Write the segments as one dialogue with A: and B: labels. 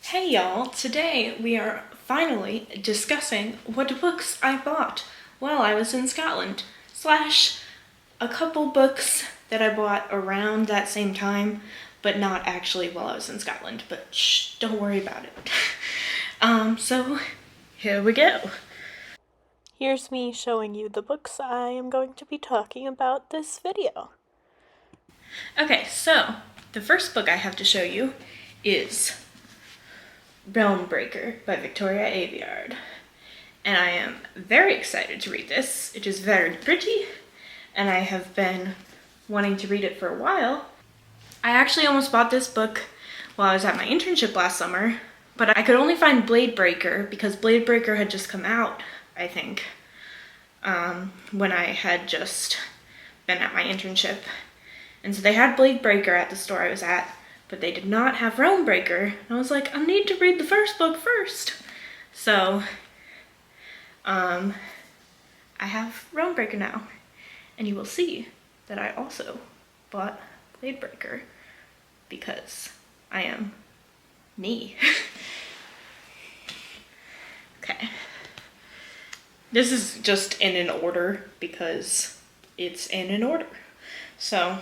A: Hey y'all, today we are finally discussing what books I bought while I was in Scotland, slash a couple books that I bought around that same time, but not actually while I was in Scotland, but shh, don't worry about it. So here we go. Here's me showing you the books I am going to be talking about this video. Okay, so the first book I have to show you is Realmbreaker by Victoria Aveyard. And I am very excited to read this. It is very pretty, and I have been wanting to read it for a while. I actually almost bought this book while I was at my internship last summer, but I could only find Bladebreaker because Bladebreaker had just come out, I think, when I had just been at my internship. And so they had Bladebreaker at the store I was at, but they did not have Realmbreaker. And I was like, I need to read the first book first. So, I have Realmbreaker now. And you will see that I also bought Bladebreaker because I am me. Okay. This is just in an order because it's in an order. So,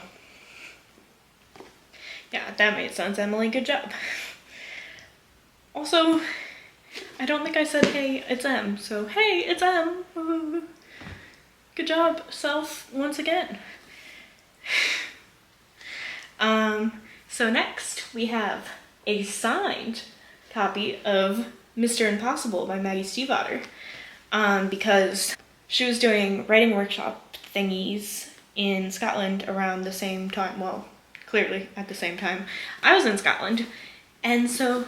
A: yeah, that made sense, Emily. Good job. Also, I don't think I said, hey, it's M. So, hey, it's M. Good job, self, once again. So next, we have a signed copy of Mr. Impossible by Maggie Stiefvater. Because she was doing writing workshop thingies in Scotland around the same time, well, clearly at the same time I was in Scotland, and so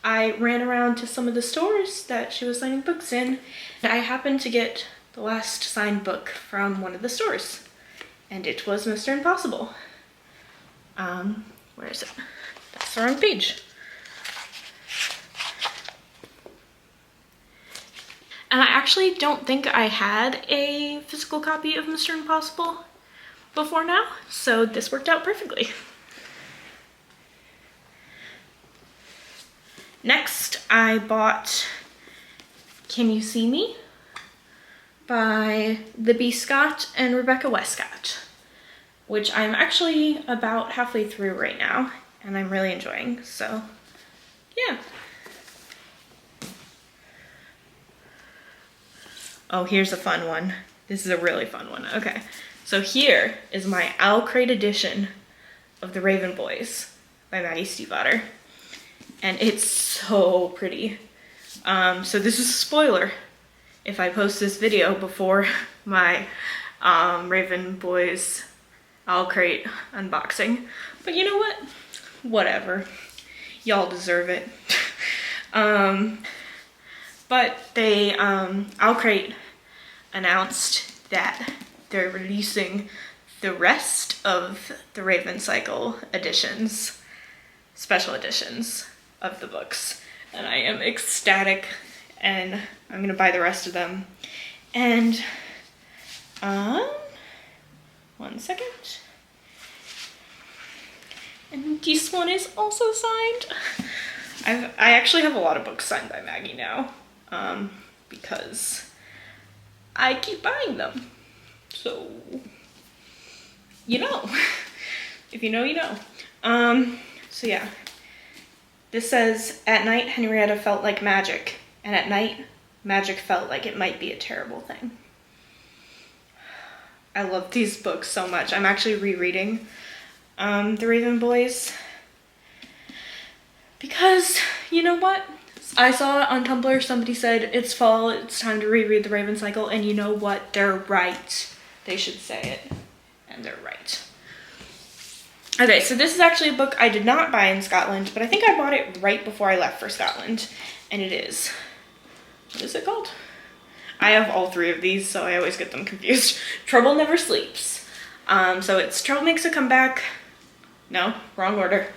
A: I ran around to some of the stores that she was signing books in, and I happened to get the last signed book from one of the stores, and it was Mr. Impossible. Where is it? That's the wrong page. And I actually don't think I had a physical copy of Mr. Impossible before now, so this worked out perfectly. Next, I bought Can You See Me by Libby Scott and Rebecca Westscott, which I'm actually about halfway through right now, and I'm really enjoying, so yeah. Oh, here's a fun one. This is a really fun one. Okay, so here is my Owl Crate edition of The Raven Boys by Maggie Stiefvater, and it's so pretty. So this is a spoiler if I post this video before my Raven Boys Owl Crate unboxing, but you know what? Whatever. Y'all deserve it. But they, Owl Crate announced that they're releasing the rest of the Raven Cycle editions, special editions of the books. And I am ecstatic, and I'm gonna buy the rest of them. And, one second. And this one is also signed. I actually have a lot of books signed by Maggie now. Because I keep buying them. So, you know. If you know, you know. So yeah. This says, at night, Henrietta felt like magic. And at night, magic felt like it might be a terrible thing. I love these books so much. I'm actually rereading The Raven Boys. Because, you know what? I saw on Tumblr somebody said it's fall, it's time to reread The Raven Cycle, and you know what? They're right. They should say it, and they're right. Okay, so this is actually a book I did not buy in Scotland, but I think I bought it right before I left for Scotland, and it is, what is it called? I have all three of these, so I always get them confused. Trouble Never Sleeps. So it's Trouble Makes a Comeback. No, wrong order.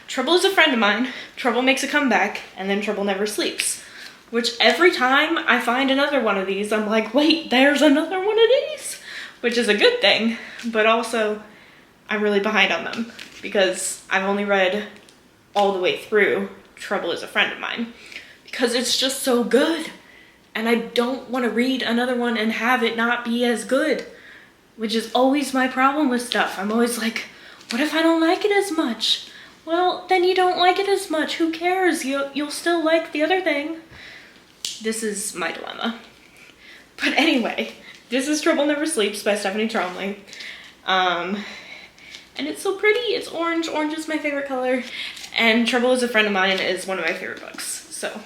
A: Trouble is a Friend of Mine, Trouble Makes a Comeback, and then Trouble Never Sleeps. Which every time I find another one of these, I'm like, wait, there's another one of these? Which is a good thing, but also I'm really behind on them because I've only read all the way through Trouble is a Friend of Mine, because it's just so good. And I don't want to read another one and have it not be as good, which is always my problem with stuff. I'm always like, what if I don't like it as much? Well, then you don't like it as much. Who cares? You'll still like the other thing. This is my dilemma. But anyway, this is Trouble Never Sleeps by Stephanie Tromly. And it's so pretty. It's orange. Orange is my favorite color. And Trouble is a Friend of Mine is one of my favorite books. So,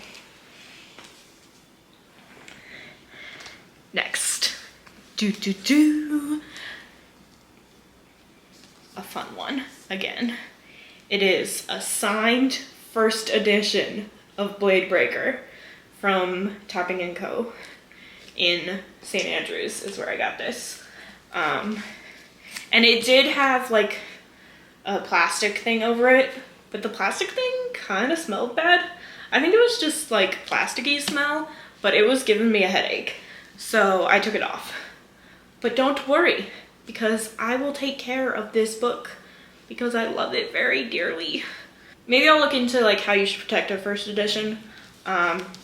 A: next. A fun one again. It is a signed first edition of Blade Breaker from Tapping & Co. in St. Andrews is where I got this. And it did have like a plastic thing over it, but the plastic thing kind of smelled bad. I think it was just like plasticky smell, but it was giving me a headache. So I took it off. But don't worry, because I will take care of this book because I love it very dearly. Maybe I'll look into like how you should protect a first edition,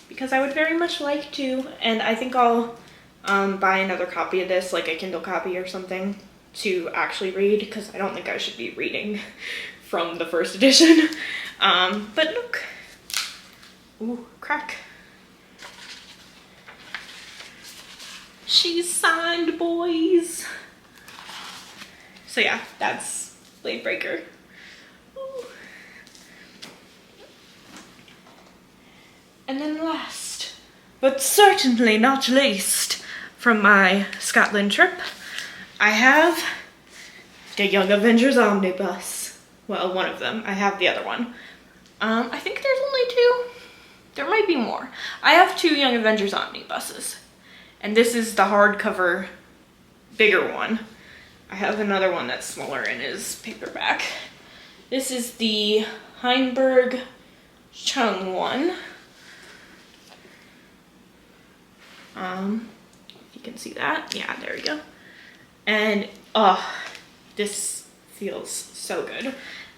A: because I would very much like to, and I think I'll buy another copy of this, like a Kindle copy or something, to actually read, because I don't think I should be reading from the first edition. But look, ooh, crack. She's signed, boys. So yeah, that's Blade Breaker. Ooh. And then last, but certainly not least, from my Scotland trip, I have the Young Avengers Omnibus. Well, one of them. I have the other one. I think there's only two. There might be more. I have 2 Young Avengers Omnibuses. And this is the hardcover, bigger one. I have another one that's smaller and is paperback. This is the Heinberg Cheung one. If you can see that. Yeah, there we go. And, this feels so good.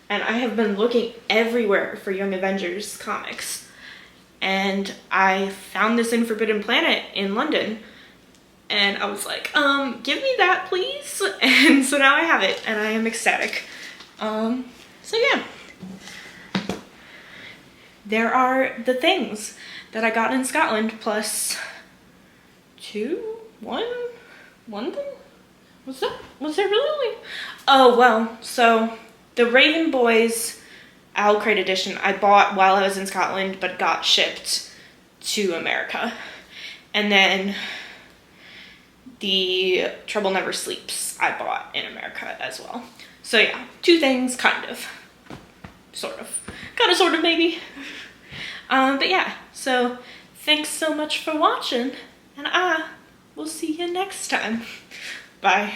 A: And I have been looking everywhere for Young Avengers comics. And I found this in Forbidden Planet in London. And I was like, give me that, please. And so now I have it, and I am ecstatic. So yeah. There are the things that I got in Scotland, plus one thing? Was there really only? Oh, well, so the Raven Boys Owl Crate edition I bought while I was in Scotland, but got shipped to America. And then the Trouble Never Sleeps I bought in America as well. So yeah, 2 things, kind of. Sort of. Kind of, sort of, maybe. But yeah, so thanks so much for watching, and I will see you next time. Bye.